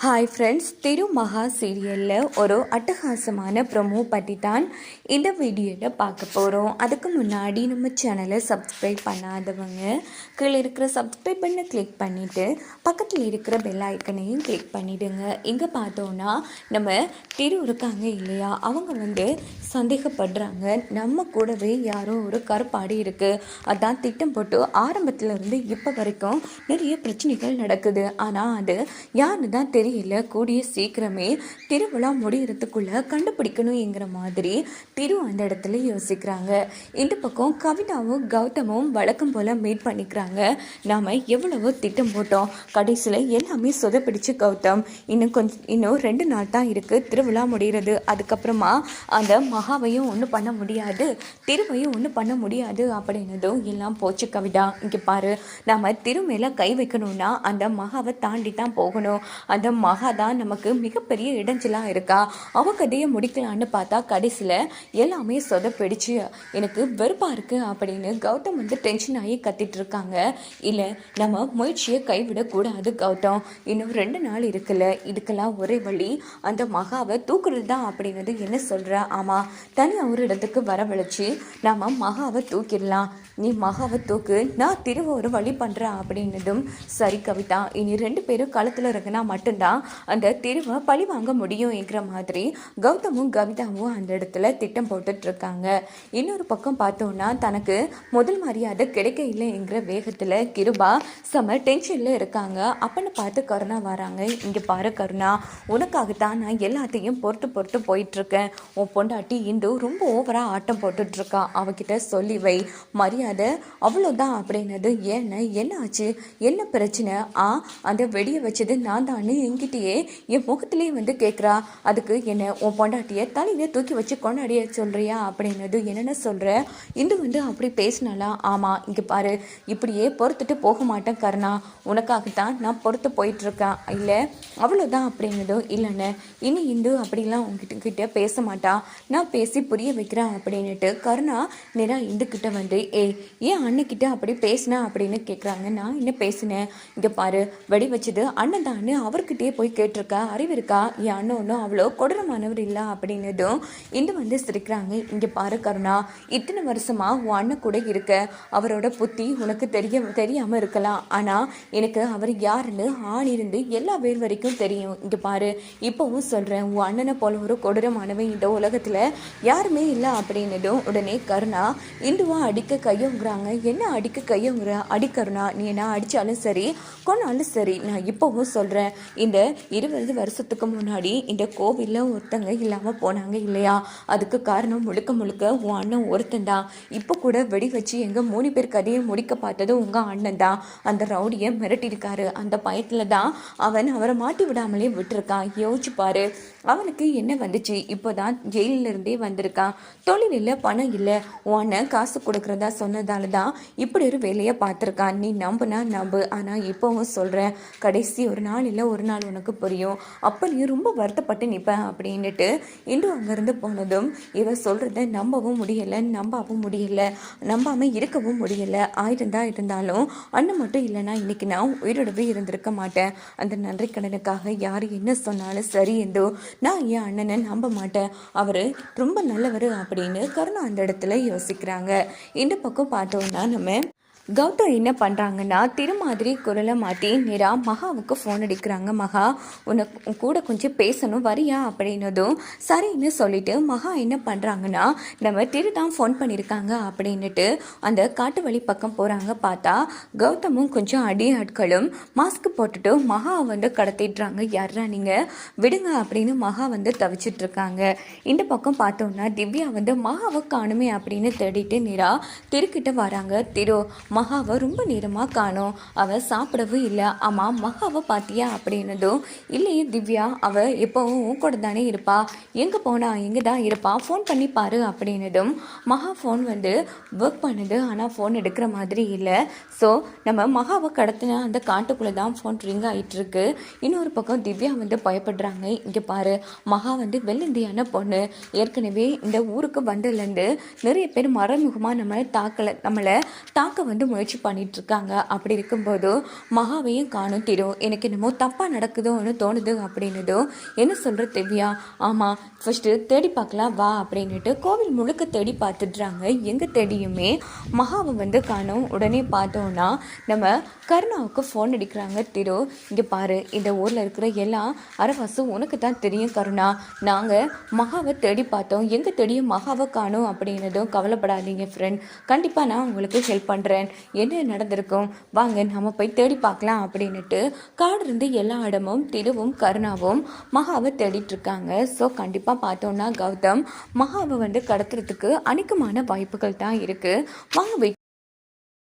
Hi friends, திருமகா சீரியலில் ஒரு அட்டகாசமான ப்ரொமோ பற்றி தான் இந்த வீடியோவில் பார்க்க போகிறோம். அதுக்கு முன்னாடி நம்ம சேனலை சப்ஸ்கிரைப் பண்ணாதவங்க கீழே இருக்கிற சப்ஸ்கிரைப் பண்ண கிளிக் பண்ணிவிட்டு பக்கத்தில் இருக்கிற பெல் ஐக்கனையும் கிளிக் பண்ணிவிடுங்க. இங்கே பார்த்தோன்னா நம்ம திரு இருக்காங்க இல்லையா, அவங்க சந்தேகப்படுறாங்க நம்ம கூடவே யாரோ ஒரு கருப்பாடி இருக்குது. அதான் திட்டம் போட்டு ஆரம்பத்துலேருந்து இப்போ வரைக்கும் நிறைய பிரச்சனைகள் நடக்குது. ஆனால் அது யாருன்னு தான் தெரியல. கூடிய சீக்கிரமே திருவிழா முடிகிறதுக்குள்ள கண்டுபிடிக்கணுங்கிற மாதிரி திரு அந்த இடத்துல யோசிக்கிறாங்க. இந்த பக்கம் கவிதாவும் கௌதமும் வழக்கம் போல மீட் பண்ணிக்கிறாங்க. நாம எவ்வளவோ திட்டம் போட்டோம், கடைசியில் எல்லாமே சொதப்பிடிச்சு கௌதம். இன்னும் 2 நாள் தான் இருக்கு திருவிழா முடிகிறது. அதுக்கப்புறமா அந்த மகாவையும் ஒன்றும் பண்ண முடியாது, திருவையும் ஒன்றும் பண்ண முடியாது அப்படின்னதும் எல்லாம் போச்சு கவிதா. இங்கே பாரு, நாம திரு மேல கை வைக்கணும்னா அந்த மகாவை தாண்டி தான் போகணும். அந்த மகா தான் நமக்கு மிகப்பெரிய இடைஞ்சலாக இருக்கா. அவ கதையை முடிக்கலான்னு பார்த்தா கடைசியில் எல்லாமே சொதப்பிடிச்சு எனக்கு வெறுப்பாக இருக்குது அப்படின்னு கௌதம் டென்ஷன் ஆகி கத்திட்டு இருக்காங்க. இல்லை, நம்ம முயற்சியை கைவிடக்கூடாது கௌதம். இன்னும் 2 நாள் இருக்குல்ல, இதுக்கெல்லாம் ஒரே வழி அந்த மகாவை தூக்குறது தான் அப்படின்னது என்ன சொல்கிற? ஆமாம், தனியாக ஒரு இடத்துக்கு வரவழைச்சி நம்ம மகாவை தூக்கிடலாம். நீ மகாவை தூக்கு, நான் திரும்ப ஒரு வழி பண்ணுறேன் அப்படின்னதும் சரி கவிதா, இனி 2 பேரும் களத்தில் இருக்குன்னா மட்டும்தான் அந்த திருவை பழி வாங்க முடியும்ங்கிற மாதிரி கௌதமும் கவிதாவும் அந்த இடத்துல திட்டம் போட்டுட்ருக்காங்க. இன்னொரு பக்கம் பார்த்தோன்னா தனக்கு முதல் மரியாதை கிடைக்க இல்லைங்கிற வேகத்தில் கிருபா செம டென்ஷனில் இருக்காங்க. அப்பன்னு பார்த்து கருணா வராங்க. இங்கே பாரு கருணா, உனக்காகத்தான் நான் எல்லாத்தையும் பொறுத்து போயிட்டுருக்கேன். உன் பொண்டாட்டி இந்து ரொம்ப ஓவராக ஆட்டம் போட்டுட்ருக்கா, அவகிட்ட சொல்லி வை, மரியாதை அவ்வளோதான் அப்படின்னது. ஏன்னு என்ன ஆச்சு, என்ன பிரச்சனை? அந்த வெடியை வச்சது நான் தான் என்கிட்டயே என் முகத்திலேயே கேட்குறா. அதுக்கு என்ன உன் பொண்டாட்டியை தலையிலே தூக்கி வச்சு கொண்டாடிய சொல்கிறியா அப்படின்னது. என்னென்ன சொல்கிற? இந்து அப்படி பேசினாலாம். ஆமாம், இங்கே பாரு, இப்படியே பொறுத்துட்டு போக மாட்டேன் கருணா, உனக்காகத்தான் நான் பொறுத்து போயிட்டுருக்கேன். இல்லை அவ்வளோதான் அப்படின்னதும். இல்லைன்னு இனி இந்து அப்படிலாம் உங்ககிட்ட பேச மாட்டா, நான் பேசி புரிய வைக்கிறேன் அப்படின்னுட்டு கருணா நேராக இந்துக்கிட்ட ஏன் அண்ணக்கிட்ட அப்படி பேசினா அப்படின்னு கேட்குறாங்க. நான் என்ன பேசினேன்? இங்கே பாரு, வெடி வச்சது அண்ணன் தான் அவர்கிட்டயே போய் கேட்டிருக்கா, அறிவு இருக்கா? என் அண்ணன் ஒன்றும் அவ்வளோ கொடூரமானவர் இல்லை அப்படின்னதும் இந்து சிரிக்கிறாங்க. இங்கே பாரு கருணா, இத்தனை வருஷமா உன் அண்ணன் கூட இருக்க, அவரோட புத்தி உனக்கு தெரியாமல் இருக்கலாம், ஆனால் எனக்கு அவர் யாருன்னு ஆணிருந்து எல்லா பேர் வரைக்கும் தெரியும். இங்கே பாரு, இப்போவும் சொல்கிறேன், உன் அண்ணனை போல ஒரு கொடூரமானவன் இந்த உலகத்தில் யாருமே இல்லை அப்படின்னதும் உடனே கருணா இந்துவா அடிக்க கையங்குறாங்க. என்ன அடிக்க கையங்குற? அடிக்கருணா, நீ என்ன அடித்தாலும் சரி கொன்னாலும் சரி, நான் இப்போவும் சொல்கிறேன், இந்த 20 வருஷத்துக்கு முன்னாடி இந்த கோவிலில் ஒருத்தங்க இல்லாமல் போனாங்க இல்லையா, அதுக்கு காரணம் முழுக்க உன் அண்ணன் ஒருத்தன் தான். இப்போ கூட வெடி வச்சு எங்கள் 3 பேர் கதையை முடிக்க பார்த்தது உங்கள் அண்ணன் தான். அந்த ரவுடியை மிரட்டியிருக்காரு. அந்த பயத்தில் தான் அவரை மாட்டி விடாமலே விட்டுருக்கான். யோசிச்சு பாரு, அவனுக்கு என்ன வந்துச்சு? இப்போ தான் ஜெயிலிருந்தே வந்திருக்கான். தொழில் இல்லை, பணம் இல்லை, உன் அண்ணன் காசு கொடுக்குறதா சொன்னதால தான் இப்படி ஒரு வேலையை பார்த்துருக்கான். நீ நம்புனா நம்பு, ஆனால் இப்போவும் சொல்கிறேன், கடைசி ஒரு நாள் இல்லை ஒரு நாள் உனக்கு புரியும். அப்போ நீ ரொம்ப வருத்தப்பட்டு நிற்பேன் அப்படின்னுட்டு இன்று அங்கேருந்து போனதும் இவ சொல்கிறத நம்பவும் முடியலை, நம்பாமல் இருக்கவும் முடியலை. இருந்தாலும் அண்ணன் மட்டும் இல்லைன்னா இன்னைக்கு நான் உயிரோடவே இருந்திருக்க மாட்டேன். அந்த நன்றி கடனுக்காக யார் என்ன சொன்னாலும் சரி என்றோ நான் என் அண்ணனை நம்ப மாட்டேன், அவர் ரொம்ப நல்லவர் அப்படின்னு கருணா அந்த இடத்துல யோசிக்கிறாங்க. இந்த பக்கம் பார்த்தோம்னா நம்ம கௌதம் என்ன பண்ணுறாங்கன்னா திருமாதிரி குரலை மாற்றி நேராக மகாவுக்கு ஃபோன் அடிக்கிறாங்க. மகா, உனக்கு கூட கொஞ்சம் பேசணும், வரியா அப்படின்னதும் சரின்னு சொல்லிட்டு மகா என்ன பண்ணுறாங்கன்னா நம்ம திரு தான் ஃபோன் பண்ணியிருக்காங்க அப்படின்னுட்டு அந்த காட்டு வழி பக்கம் போகிறாங்க. பார்த்தா கௌதமும் கொஞ்சம் ஆட்களும் மாஸ்க் போட்டுட்டு மகாவை கடத்திடுறாங்க. யாரா நீங்கள், விடுங்க அப்படின்னு மகா தவிச்சிட்ருக்காங்க. இந்த பக்கம் பார்த்தோன்னா திவ்யா மகாவை காணுமே அப்படின்னு தேடிட்டு நேராக திருக்கிட்ட வராங்க. திரு, மகாவை ரொம்ப நேரமாக காணோம், அவள் சாப்பிடவும் இல்லை. ஆமாம், மகாவை பார்த்தியா அப்படின்னதும் இல்லையே திவ்யா, அவள் எப்போவும் உன் கூட தானே இருப்பா, எங்கே போனா எங்கே தான் இருப்பா, ஃபோன் பண்ணி பாரு அப்படின்னதும் மகா ஃபோன் ஒர்க் பண்ணுது, ஆனால் ஃபோன் எடுக்கிற மாதிரி இல்லை. ஸோ நம்ம மகாவை கடத்தின அந்த காட்டுக்குள்ளே தான் ஃபோன் ரிங் ஆகிட்டுருக்கு. இன்னொரு பக்கம் திவ்யா பயப்படுறாங்க. இங்கே பாரு, மகா வெள்ளந்தியான பொண்ணு, ஏற்கனவே இந்த ஊருக்கு வந்ததுலேருந்து நிறைய பேர் மறைமுகமாக நம்மளை தாக்க வந்து முயற்சி பண்ணிட்டு இருக்காங்க. அப்படி இருக்கும்போது மகாவையும் காணும் திரு. எனக்கு என்னமோ தப்பாக நடக்குதோன்னு தோணுது அப்படின்னதும், என்ன சொல்கிற திவ்யா? ஆமாம், ஃபஸ்ட்டு தேடி பார்க்கலாம் வா அப்படின்னுட்டு கோவில் முழுக்க தேடி பார்த்துடுறாங்க. எங்கே தேடியுமே மகாவை வந்து காணும். உடனே பார்த்தோன்னா நம்ம கருணாவுக்கு ஃபோன் அடிக்கிறாங்க திரு. இங்கே பாரு, இந்த ஊரில் இருக்கிற எல்லா அரவாசும் உனக்கு தான் தெரியும் கருணா. நாங்கள் மகாவை தேடி பார்த்தோம், எங்கே தேடியும் மகாவை காணும் அப்படின்னதும், கவலைப்படாதீங்க ஃப்ரெண்ட், கண்டிப்பாக நான் உங்களுக்கு ஹெல்ப் பண்ணுறேன். என்ன நடந்திருக்கும், வாங்க நம்ம போய் தேடி பார்க்கலாம் அப்படின்னுட்டு காடு இருந்து எல்லா இடமும் திருவும் கருணாவும் மகாவை தேடிட்டு இருக்காங்க. ஸோ கண்டிப்பாக பார்த்தோன்னா கௌதம் மகாவை வந்து கடத்துறதுக்கு அநேகமான வாய்ப்புகள் தான் இருக்குது. வாங்க